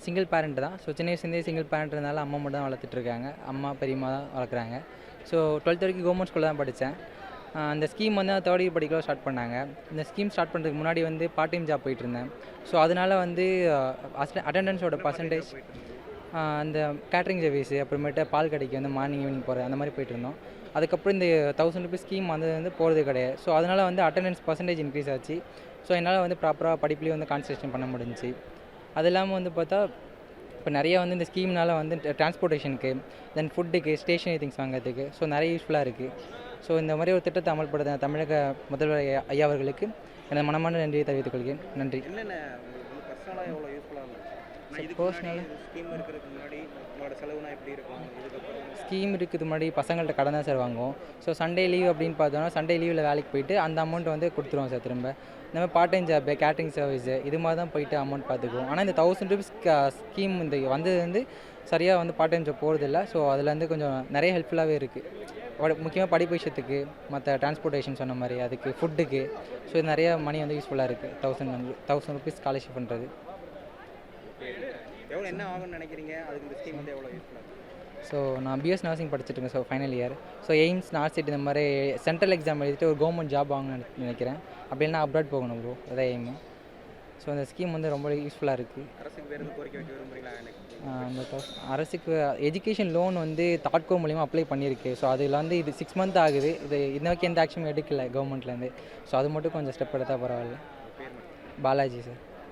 Single parent தான். So சின்ன வயசுலேருந்தே சிங்கிள் பேரண்ட்னால அம்மா மட்டும் தான் வளர்த்துட்ருக்காங்க. அம்மா பெரியம்மா தான் வளர்க்குறாங்க. ஸோ 12th வரைக்கும் கவர்மெண்ட் ஸ்கூலில் தான் படித்தேன். அந்த ஸ்கீம் வந்து 3rd இயர் படிக்கல ஸ்டார்ட் பண்ணாங்க. இந்த ஸ்கீம் ஸ்டார்ட் பண்ணுறதுக்கு முன்னாடி வந்து பார்ட் டைம் ஜாப் போயிட்டுருந்தேன். ஸோ அதனால் வந்து அட்டெண்டன்ஸோட பர்சன்டேஜ் அந்த கேட்ரிங் சர்வீஸு, அப்புறமேட்டு பால் கடைக்கு வந்து மார்னிங் ஈவினிங் போகிறது அந்த மாதிரி போயிட்டுருந்தோம். அதுக்கப்புறம் இந்த 1000 ரூபீஸ் ஸ்கீம் வந்து போகிறது கிடையாது. ஸோ அதனால் வந்து அட்டெண்டன்ஸ் பர்சன்டேஜ் இன்க்ரீஸ் ஆச்சு. ஸோ என்னால் வந்து ப்ராப்பராக படிப்புலேயும் வந்து கான்சன்ட்ரேஷன் பண்ண முடிஞ்சுச்சு. அது இல்லாமல் வந்து பார்த்தா இப்போ நிறையா வந்து இந்த ஸ்கீம்னால் வந்து டிரான்ஸ்போர்ட்டேஷனுக்கு, தென் ஃபுட்டுக்கு, ஸ்டேஷனரி திங்ஸ் வாங்குறதுக்கு ஸோ நிறைய யூஸ்ஃபுல்லாக இருக்குது. ஸோ இந்த மாதிரி ஒரு திட்டத்தை அமல்படுத்த தமிழக முதல்வர் ஐயா அவர்களுக்கு எனது மனமான நன்றியை தெரிவித்துக் கொள்கிறேன். நன்றி. ஸ்கீம் இருக்கிறதுக்கு முன்னாடி பசங்கள்கிட்ட கடன் தான் சார் வாங்குவோம். ஸோ சண்டே லீவ் அப்படின்னு பார்த்தோன்னா சண்டே லீவில் வேலைக்கு போயிட்டு அந்த அமௌண்ட் வந்து கொடுத்துருவோம் சார் திரும்ப. இந்த மாதிரி part time job, catering service இது மாதிரி தான் போயிட்டு அமௌண்ட் பார்த்துக்குவோம். ஆனால் இந்த 1000 ரூபீஸ் ஸ்கீம் இந்த வந்தது வந்து சரியாக வந்து பார்ட் டைம் ஜாப் போகிறதில்ல. ஸோ அதில் வந்து கொஞ்சம் நிறைய ஹெல்ப்ஃபுல்லாகவே இருக்குது. முக்கியமாக படிப்பு விஷயத்துக்கு, மற்ற டிரான்ஸ்போர்ட்டேஷன் சொன்ன மாதிரி, அதுக்கு ஃபுட்டுக்கு ஸோ இது நிறைய மணி வந்து யூஸ்ஃபுல்லாக இருக்குது. 1000 ரூபீஸ் ஸ்காலர்ஷிப் பண்ணுறது. என்ன ஆகும்னு நினைக்கிறீங்க? அதுக்கு இந்த ஸ்கீம் வந்து எவ்வளோ யூஸ்ஃபுல்லாக? ஸோ நான் பிஎஸ் நர்சிங் படிச்சுட்ருக்கேன். So final year. So AIIMS, நார்சிட் இந்த மாதிரி சென்ட்ரல் எக்ஸாம் எழுதிட்டு ஒரு கவர்மெண்ட் ஜாப் வாங்கணும்னு நினைக்கிறேன். அப்படி இல்லைனா அப்ராட் போகணும் ப்ரோ, அதான் எய்மு. ஸோ இந்த ஸ்கீம் வந்து ரொம்ப யூஸ்ஃபுல்லாக இருக்குது. அரசுக்கு வேறு எதுவும் கோரிக்கை வைக்க விரும்புகிறீங்களா? அந்த அரசுக்கு எஜுகேஷன் லோன் வந்து தாட்கோ மூலிமா அப்ளை பண்ணியிருக்கு. ஸோ அதில் வந்து இது 6 மந்த் ஆகுது. இது இன்னைக்கு எந்த ஆக்ஷனும் எடுக்கலை கவர்மெண்ட்லேருந்து. ஸோ அது மட்டும் கொஞ்சம் ஸ்டெப் எடுத்தால் பரவாயில்ல. பாலாஜி சார்.